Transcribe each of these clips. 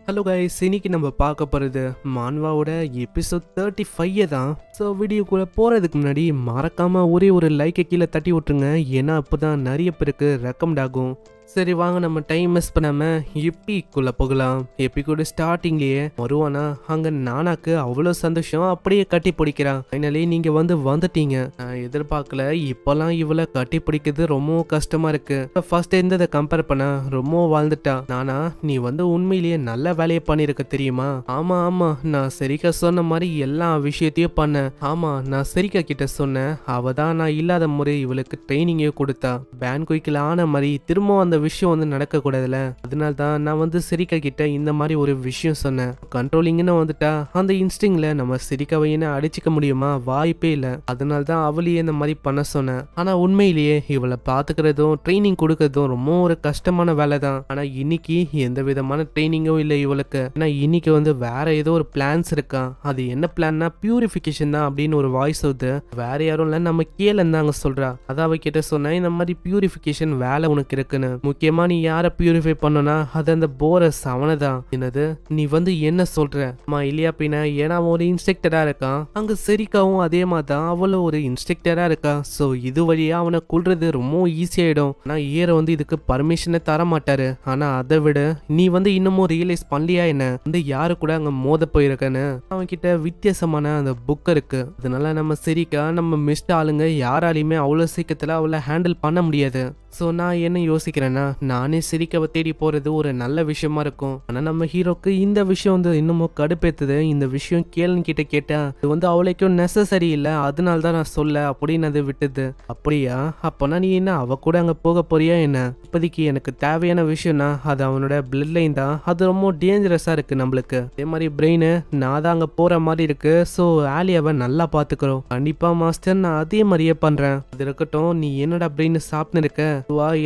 Hello guys, இன்னைக்கு நம்ம பார்க்க போகிறது மான்வாவோட எபிசோட் 35 தான். ஸோ வீடியோக்குள்ளே போகிறதுக்கு முன்னாடி மறக்காமல் ஒரே ஒரு லைக்கை கீழே தட்டி விட்டுருங்க. ஏன்னா அப்போ தான் நிறைய பேருக்கு ரெக்கமெண்ட் ஆகும். சரி வாங்க, நம்ம டைம் மிஸ் பண்ணாமல் எப்பிக்குள்ளே போகலாம். எப்பிக்கோட ஸ்டார்டிங்லேயே வருவானா அங்கே நானாக்கு அவ்வளோ சந்தோஷம், அப்படியே கட்டி பிடிக்கிறான். ஃபைனலி நீங்கள் வந்துட்டீங்க. நான் எதிர்பார்க்கல, இப்போல்லாம் இவளை கட்டி பிடிக்கிறது ரொம்ப கஷ்டமாக இருக்குது. ஃபர்ஸ்ட் இருந்ததை கம்பேர் பண்ண ரொம்ப வாழ்ந்துட்டா. நானா நீ உண்மையிலேயே நல்ல வேலையை பண்ணியிருக்க தெரியுமா? ஆமா ஆமா, நான் சரிக்கா சொன்ன மாதிரி எல்லா விஷயத்தையும் பண்ணேன். ஆமா, நான் சரிக்கா கிட்ட சொன்னேன். அவ தான் நான் இல்லாத முறை இவளுக்கு ட்ரைனிங்கே கொடுத்தா. பேன் குயிக்கில் ஆன மாதிரி திரும்ப அந்த விஷயம் நடக்க கூடாதுல. அதனால தான் நான் சரிக்கா கிட்ட இந்த மாதிரி ஒரு விஷயம் சொன்னேன். கண்ட்ரோலிங்னு வந்துட்டா அந்த இன்ஸ்டிங்ல நம்ம சரிக்காவை என்ன அடிச்சுக்க முடியுமா? வாய்ப்பே இல்லை. அதனால தான் அவளையே இந்த மாதிரி பண்ண சொன்னேன். ஆனா உண்மையிலேயே இவளை பாத்துக்கிறதும் ட்ரைனிங் கொடுக்கறதும் ரொம்ப ஒரு கஷ்டமான வேலை தான். ஆனா இன்னைக்கு எந்த விதமான ட்ரைனிங்கும் இல்லை இவளுக்கு. ஆனா இன்னைக்கு வேற ஏதோ ஒரு பிளான்ஸ் இருக்கான். அது என்ன பிளான்னா பியூரிஃபிகேஷன் தான் அப்படின்னு ஒரு வாய்ஸ் வருது. வேற யாரும் இல்ல, நம்ம கேளன் தான் அங்க சொல்றா. அதான் அவகிட்ட சொன்னேன், இந்த மாதிரி பியூரிஃபிகேஷன் வேலை உனக்கு இருக்குன்னு. முக்கியமா நீ யாரை பியூரிஃபை பண்ணனா அது அந்த போரஸ் அவனதான். என்னது நீ என்ன சொல்ற? இல்லையா பின்ன, ஏன்னா அவன் ஒரு இன்ஸ்ட்ரக்டரா இருக்கான். அங்க சரிக்காவும் அதே மாதிரி தான் அவளும் ஒரு இன்ஸ்ட்ரக்டரா இருக்கா. சோ இது வழியா அவனை கொல்றது ரொம்ப ஈஸியாயிடும். ஆனா ஏற இதுக்கு பர்மிஷனை தர மாட்டாரு. ஆனா அதை விட நீ இன்னமும் ரியலைஸ் பண்ணலையா என்ன யாரு கூட அங்க மோத போயிருக்கன்னு? அவன் கிட்ட வித்தியாசமான அந்த புக் இருக்கு. அதனால நம்ம சரிக்கா நம்ம மிஸ்ட் ஆளுங்க யாராலையுமே அவ்வளவு சீக்கிரத்துல அவளை ஹேண்டில் பண்ண முடியாது. ஸோ நான் என்ன யோசிக்கிறேன்னா, நானே சிரிக்கவை தேடி போகிறது ஒரு நல்ல விஷயமா இருக்கும். ஆனால் நம்ம ஹீரோக்கு இந்த விஷயம் இன்னமும் கடுப்பேத்துது. இந்த விஷயம் கேளன் கிட்ட கேட்டா இது அவளைக்கும் நெசசரி இல்லை, அதனால தான் நான் சொல்ல அப்படின்னு அது விட்டுது. அப்படியா? அப்போனா நீ என்ன அவ கூட அங்கே போக போறியா என்ன? இப்போதைக்கு எனக்கு தேவையான விஷயம்னா அது அவனோட பிளட் லைன் தான். அது ரொம்ப டேஞ்சரஸாக இருக்கு நம்மளுக்கு. அதே மாதிரி பிரெயின் நான் தான் அங்கே போகிற மாதிரி இருக்கு. ஸோ ஆலியாவை நல்லா பார்த்துக்கிறோம். கண்டிப்பாக மாஸ்டர், நான் அதே மாதிரியே பண்ணுறேன். அது இருக்கட்டும், நீ என்னடா பிரெயின் சாப்பிட்டு இருக்க?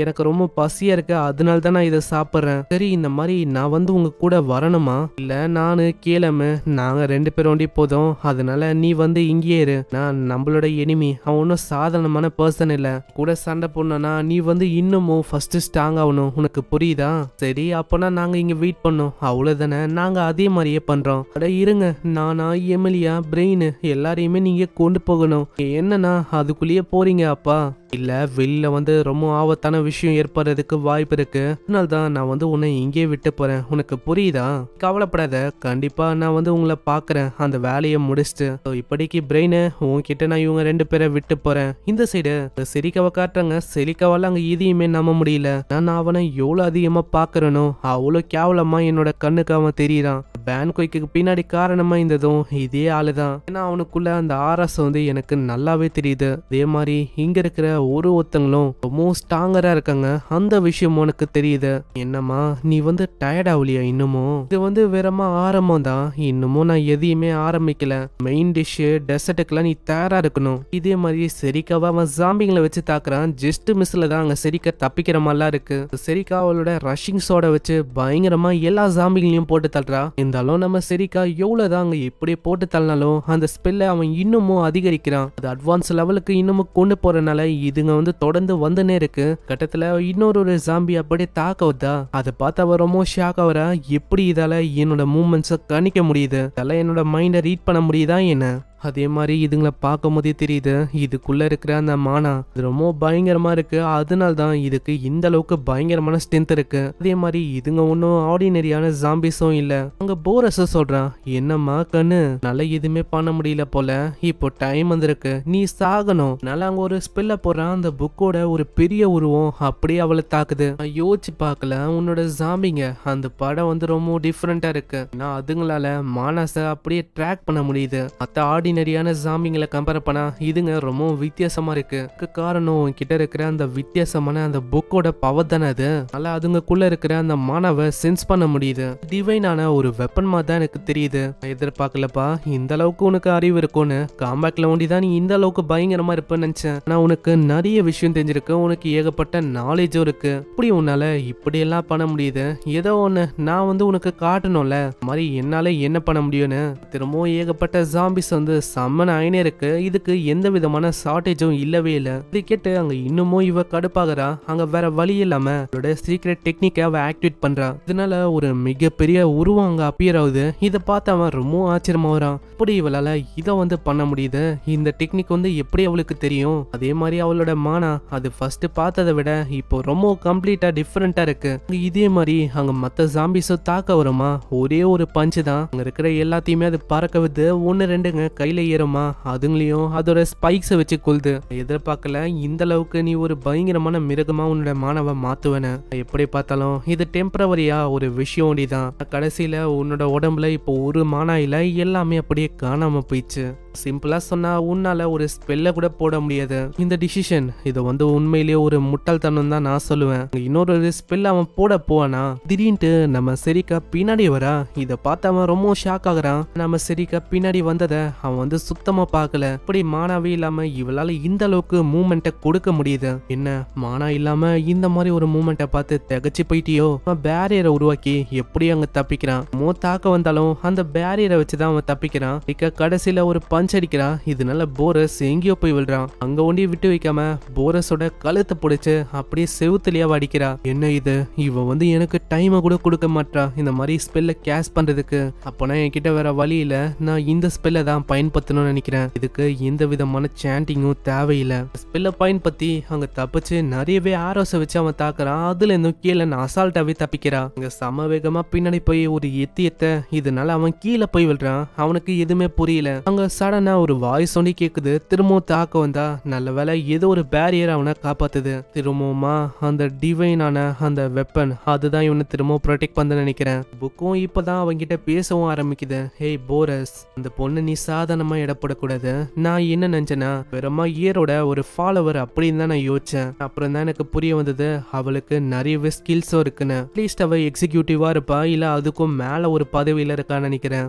எனக்கு ரொம்ப பசியா இருக்கு, அதனால தான் நான் இதை சாப்பிட்றேன். சரி, இந்த மாதிரி நான் உங்க கூட வரணுமா? இல்ல நானு கேளமு நாங்க 2 பேரும் ஒண்டி போதும். அதனால நீ இங்கேயே இரு. நான் நம்மளோட எனிமி, அவன் ஒன்னும் சாதாரணமான பர்சன் இல்ல. கூட சண்டை போடணும்னா நீ இன்னமும் ஃபர்ஸ்ட் ஸ்ட்ராங் ஆகணும். உனக்கு புரியுதா? சரி, அப்பனா நாங்க இங்க வெயிட் பண்ணோம், அவ்வளவுதானே. நாங்க அதே மாதிரியே பண்றோம். அட இருங்க, நானா எமிலியா பிரெயின் எல்லாரையுமே நீங்க கொண்டு போகணும். என்னன்னா அதுக்குள்ளேயே போறீங்க அப்பா? இல்ல, வெளியில ரொம்ப ஆபத்தான விஷயம் ஏற்படுறதுக்கு வாய்ப்பு இருக்கு. அதனால தான் நான் உன்னை இங்கே விட்டு போறேன். உனக்கு புரியுதா? கவலைப்படாத, கண்டிப்பா நான் உங்களை பாக்குறேன் அந்த வேலையை முடிச்சுட்டு. இப்படிக்கு பிரெயின் உன்கிட்ட நான் இவங்க 2 பேரை விட்டு போறேன். இந்த சைடு செரிக்காவை காட்டுறாங்க. செரிக்காவால அங்க எதையுமே நம்ப முடியல. நான் அவனை எவ்வளவு அதிகமா பாக்குறனோ அவ்வளவு கேவலமா என்னோட கண்ணுக்கு அவன் தெரியறான். பேன் குயிக்கு பின்னாடி காரணமா இருந்ததும் இதே ஆளுதான். ஏன்னா அவனுக்குள்ள அந்த ஆராஸ் எனக்கு நல்லாவே தெரியுது. அதே மாதிரி இங்க இருக்கிற ஒருத்தங்களும் ரொம்ப ஸ்ட்ராங்கரா இருக்காங்க. அந்த விஷயம் உனக்கு தெரியுது. என்னமா நீ டயர்ட் ஆகலையா இன்னமும்? இது வேறமா ஆரம்பம் தான். இன்னமும் நான் எதையுமே ஆரம்பிக்கல. மெயின் டிஷ் டெசர்ட்டுக்கெல்லாம் நீ தயாரா இருக்கணும். இதே மாதிரி செரிக்காவா அவன் ஜாம்பிங்களை வச்சு தாக்குறான். ஜஸ்ட் மிஸ்ல தான் அங்க செரிக்கா தப்பிக்கிற மாதிரிலாம் இருக்கு. செரிக்கா அவளோட ரஷிங் சோட வச்சு பயங்கரமா எல்லா ஜாம்பிகளையும் போட்டு தள்ளுறா. இருந்தாலும் நம்ம செரிக்கா எவ்வளவுதான் அங்க இப்படி போட்டு தள்ளினாலும் அந்த ஸ்பெல்ல அவன் இன்னமும் அதிகரிக்கிறான். அது அட்வான்ஸ் லெவலுக்கு இன்னமும் கொண்டு போறதுனால இதுங்க தொடர்ந்து வந்துனே இருக்கு. கட்டத்துல இன்னொரு ஜாம்பி அப்படியே தாக்க வருதா. அதை பார்த்து அவ ரொம்ப ஷாக் ஆகுறா. எப்படி இதால என்னோட மூமெண்ட்ஸை கணிக்க முடியுது? இதெல்லாம் என்னோட மைண்டை ரீட் பண்ண முடியுதா என்ன? அதே மாதிரி இதுங்களை பார்க்கும் போதே தெரியுது இதுக்குள்ள இருக்கிற அந்த மானா இது ரொம்ப பயங்கரமா இருக்கு. அதனால தான் இதுக்கு இந்த அளவுக்கு பயங்கரமான ஸ்ட்ரென்த் இருக்கு. அதே மாதிரி இதுங்க ஒன்னும் ஆர்டினரியான ஜாம்பிஸும் இல்ல. அங்க போரஸ் சொல்றான், என்னம்மா கண்ணு, நல்லா எதுவுமே பண்ண முடியல போல, இப்போ டைம் வந்திருக்கு, நீ சாகணும். நல்லா அங்க ஒரு ஸ்பெல்ல போடுறான். அந்த புக்கோட ஒரு பெரிய உருவம் அப்படியே அவளை தாக்குது. யோசிச்சு பார்க்கல, உன்னோட ஜாம்பிங்க அந்த படம் ரொம்ப டிஃப்ரெண்டா இருக்கு. நான் அதுங்களால மானாஸை அப்படியே ட்ராக் பண்ண முடியுது. மத்த ஆர்டினரியான ஜாம்பிங்களை கம்பேர் பண்ணா இதுங்க ரொம்ப வித்தியாசமா இருக்கு. காரணம் கிட்ட இருக்கிற அந்த வித்தியாசமான அந்த புக்கோட பவர் தானே அது. அதனால அதுங்கக்குள்ள இருக்கிற அந்த மானாவை சென்ஸ் பண்ண முடியுது. டிவைனான ஒரு வெப்பன் மாதிரி தான் எனக்கு தெரியுது. எதிர்பார்க்கலப்பா இந்த அளவுக்கு உனக்கு அறிவு இருக்கும்னு. காம்பேக்ட்ல ஒண்டிதான் நீ இந்த அளவுக்கு பயங்கரமா இருப்பேன்னு நினைச்சேன். ஆனா உனக்கு நிறைய விஷயம் தெரிஞ்சிருக்கு. உனக்கு ஏகப்பட்ட நாலேஜும் இருக்கு. இப்படி உன்னால இப்படி எல்லாம் பண்ண முடியுது. ஏதோ ஒண்ணு நான் உனக்கு காட்டணும்ல, மாதிரி என்னால என்ன பண்ண முடியும்னு. திரும்பவும் ஏகப்பட்ட ஜாம்பிஸ் செம்மன அயனே இருக்கு, இதுக்கு எந்த விதமான ஷார்டேஜும் இல்லவே இல்லை. இது கேட்டு அங்க இன்னமும் இவ கடுப்பாகிறா. அங்க வேற வழி இல்லாம அவளோட சீக்ரெட் டெக்னிக்கை அவ ஆக்டிவேட் பண்றா. இதனால ஒரு மிகப்பெரிய உருவம் அங்க அப்பியர் ஆகுது. இதை பார்த்து அவன் ரொம்ப ஆச்சரியமா வரான். எப்படி இவளால இதை பண்ண முடியுது, இந்த டெக்னிக் எப்படி அவளுக்கு தெரியும்? அதே மாதிரி அவளோட மானா அது ஃபர்ஸ்ட் பார்த்ததை விட இப்போ ரொம்ப கம்ப்ளீட்டா டிஃபரெண்டா இருக்கு. இதே மாதிரி அங்க மத்த ஜாம்பிஸும் தாக்க வருமா, ஒரே ஒரு பஞ்சு தான் அங்க இருக்கிற எல்லாத்தையுமே அது பறக்க விட்டு ஒன்னு ரெண்டுங்க கையில ஏறுமா, அதுங்களையும் அதோட ஸ்பைக்ஸை வச்சு கொள்ளுது. எதிர்பார்க்கல இந்த அளவுக்கு நீ ஒரு பயங்கரமான மிருகமா உன்னோட மானவ மாத்துவன. எப்படி பார்த்தாலும் இது டெம்பரவரியா ஒரு விஷயம் ஒண்டிதான். கடைசியில உன்னோட உடம்புல இப்போ ஒரு மானா இல்ல, எல்லாமே அப்படியே காணாம போயிடுச்சு. சிம்பிளா சொன்னா உன்னால ஒரு ஸ்பெல்ல கூட போட முடியாது. இந்த டிசிஷன் இது உண்மையிலேயே ஒரு முட்டாள்தனம் தான் நான் சொல்லுவேன். இன்னொரு ஸ்பெல் அவன் போட போவானா, திடீர்னு நம்ம செரிக்கா பின்னாடி வரா. இதை பார்த்து அவன் ரொம்ப ஷாக் ஆகுறான். நம்ம செரிக்கா பின்னாடி வந்ததை அவன் சுத்தமா பார்க்கல. இப்படி மானாவே இல்லாம இவளால இந்த அளவுக்கு மூமெண்ட்டை கொடுக்க முடியுது. என்ன மானா இல்லாம இந்த மாதிரி ஒரு மூமெண்ட்டை பார்த்து திகச்சு போயிட்டியோ? பேரியரை உருவாக்கி எப்படி அங்க தப்பிக்கிறான். தாக்க வந்தாலும் அந்த பேரியரை வச்சுதான் அவன் தப்பிக்கிறான். கடைசியில ஒரு பஞ்ச் அடிக்கிறா. இதனால போரஸ் எங்கேயோ போய் விழுறான். அங்க ஒண்டி விட்டு வைக்காம போரஸோட கழுத்தை பிடிச்சு அப்படியே செவுத்துலயா அடிக்கிறா. என்ன இது, இவ எனக்கு டைமை கூட கொடுக்க மாட்டா இந்த மாதிரி ஸ்பெல்ல கேஷ் பண்றதுக்கு. அப்பனா என்கிட்ட வேற வழி இல்ல, நான் இந்த ஸ்பெல்ல தான் பயன்படுத்தணும்னு நினைக்கிறேன். இதுக்கு எந்த விதமான சாண்டிங்கும் தேவையில்லை. ஸ்பெல்ல பயன்படுத்தி அங்க தப்பிச்சு நிறையவே ஆரோஸை வச்சு அவன் தாக்குறான். அதுல இருந்தும் கீழே அசால்ட்டாவே தப்பிக்கிறா. அங்க சம வேகமா பின்னாடி போய் ஒரு எத்த இதனால அவன் கீழே போய் விழுறான். அவனுக்கு எதுவுமே புரியல. அங்க சடனா ஒரு வாய்ஸ் ஒண்டி கேக்குது. திரும்பவும் தாக்க வந்தா நல்ல வேலை ஏதோ ஒரு பேரியர் அவனை காப்பாத்துது. திரும்பவுமா அந்த டிவைனான அந்த வெப்பன் அதுதான் இவனை திரும்பவும் ப்ரொடெக்ட் பண்ண நினைக்கிறேன். புக்கும் இப்பதான் அவங்கிட்ட பேசவும் ஆரம்பிக்குது. ஹேய் போரஸ், அந்த பொண்ணு நீ சாதாரணமா இடப்படக்கூடாது. நான் என்ன நினைச்சேன்னா வெறுமா இயரோட ஒரு ஃபாலோவர் அப்படின்னு தான் நான் யோசிச்சேன். அப்புறம் தான் எனக்கு புரிய வந்தது அவளுக்கு நிறையவே ஸ்கில்ஸும் இருக்குன்னு. அட்லீஸ்ட் அவ எக்ஸிக்யூட்டிவா இருப்பா, இல்ல அதுக்கும் மேல ஒரு பதவியில இருக்கான்னு நினைக்கிறேன்.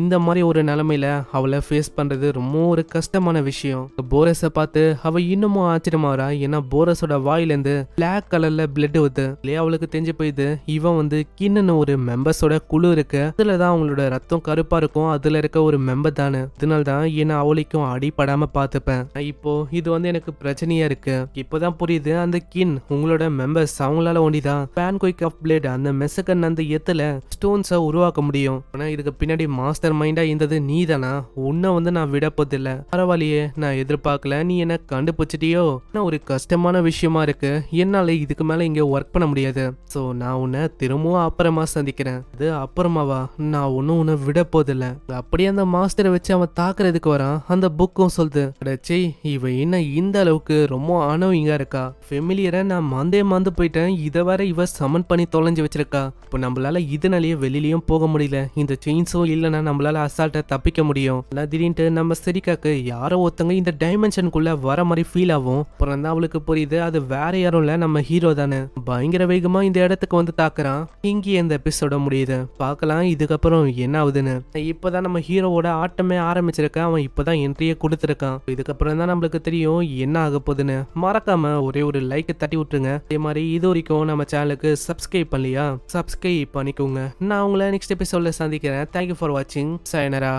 இந்த மாதிரி ஒரு நிலைமையில அவளை ஃபேஸ் பண்றது ரொம்ப ஒரு கஷ்டமான விஷயம். போரஸை பார்த்து அவ இன்னமும் ஆச்சரியமாறா. ஏன்னா போரஸோட வாயிலேருந்து பிளாக் கலர்ல பிளட் வருது. இல்லையா அவளுக்கு தெரிஞ்சு போயிது இவன் கின்னு ஒரு மெம்பர்ஸோட குழு இருக்கு, அதுலதான் அவங்களோட ரத்தம் கருப்பா இருக்கும், அதுல இருக்க ஒரு மெம்பர் தானே. அதனால தான் என்ன அவளுக்கும் அடிப்படாம பார்த்துப்பேன். இப்போ இது எனக்கு பிரச்சனையா இருக்கு. இப்போதான் புரியுது அந்த கின் உங்களோட மெம்பர்ஸ் அவங்களால ஒண்டிதான் பேன்குயிக் ஆஃப் பிளேட் அந்த மெசகன் அந்த எத்துல ஸ்டோன்ஸை உருவாக்க முடியும். ஆனா இதுக்கு பின்னாடி மாஸ்டர் மைண்டா இருந்தது நீ தானா? உன்னை நான் விட போதில்ல. பரவாயில்லையே, நான் எதிர்பார்க்கல நீ என்ன கண்டுபிடிச்சிட்டியோ. நான் ஒரு கஷ்டமான விஷயமா இருக்கு, என்னால இதுக்கு மேல இங்க ஒர்க் பண்ண முடியாது. சோ நான் உன்னை திரும்பவும் அப்புறமா சந்திக்கிறேன். அது அப்புறமாவா? நான் ஒன்னும் உன்னை விட போதில்ல. அப்படியே அந்த மாஸ்டரை வச்சு அவன் தாக்குறதுக்கு வரான். அந்த புக்கும் சொல்லுது, அடச்சே இவ என்ன இந்த அளவுக்கு ரொம்ப அனோயிங்கா இருக்கா. ஃபெமிலியரை நான் மாந்து போயிட்டேன், இதை வேற இவ சமன் பண்ணி தொலைஞ்சு வச்சிருக்கா. இப்போ நம்மளால இதனாலேயே வெளியிலயும் போக முடியல. இந்த செயின்ஸும் இல்லைன்னா நம்மளால அசால்ட்டா தப்பிக்க முடியும். திடீர்னு நம்ம செரிக்காக்கு யாரோ ஒருத்தங்க இந்த டைமென்ஷனுக்குள்ள வர மாதிரி ஃபீல் ஆகும். அப்புறம் தான் அவளுக்கு புரியுது அது வேற யாரும் இல்ல, நம்ம ஹீரோ தானே. பயங்கர வேகமா இந்த இடத்துக்கு தாக்குறான். இங்கே இந்த எபிசோட முடியுது. பார்க்கலாம் இதுக்கப்புறம் என்ன ஆகுதுன்னு. இப்பதான் நம்ம ஹீரோவோட ஆட்டமே ஆரம்பிச்சிருக்கான். அவன் இப்பதான் என்ட்ரியை கொடுத்துருக்கான். இதுக்கப்புறம் தான் நம்மளுக்கு தெரியும் என்ன ஆக போகுதுன்னு. மறக்காம ஒரே ஒரு லைக் தட்டி விட்டுருங்க. அதே மாதிரி இது வரைக்கும் நம்ம சேனலுக்கு சப்ஸ்கிரைப் பண்ணலையா, சப்ஸ்கிரைப் பண்ணிக்கோங்க. நான் உங்களை நெக்ஸ்ட் எபிசோட்ல சந்திக்கிறேன். தேங்க்யூ ஃபார் வாட்சிங். சயனரா.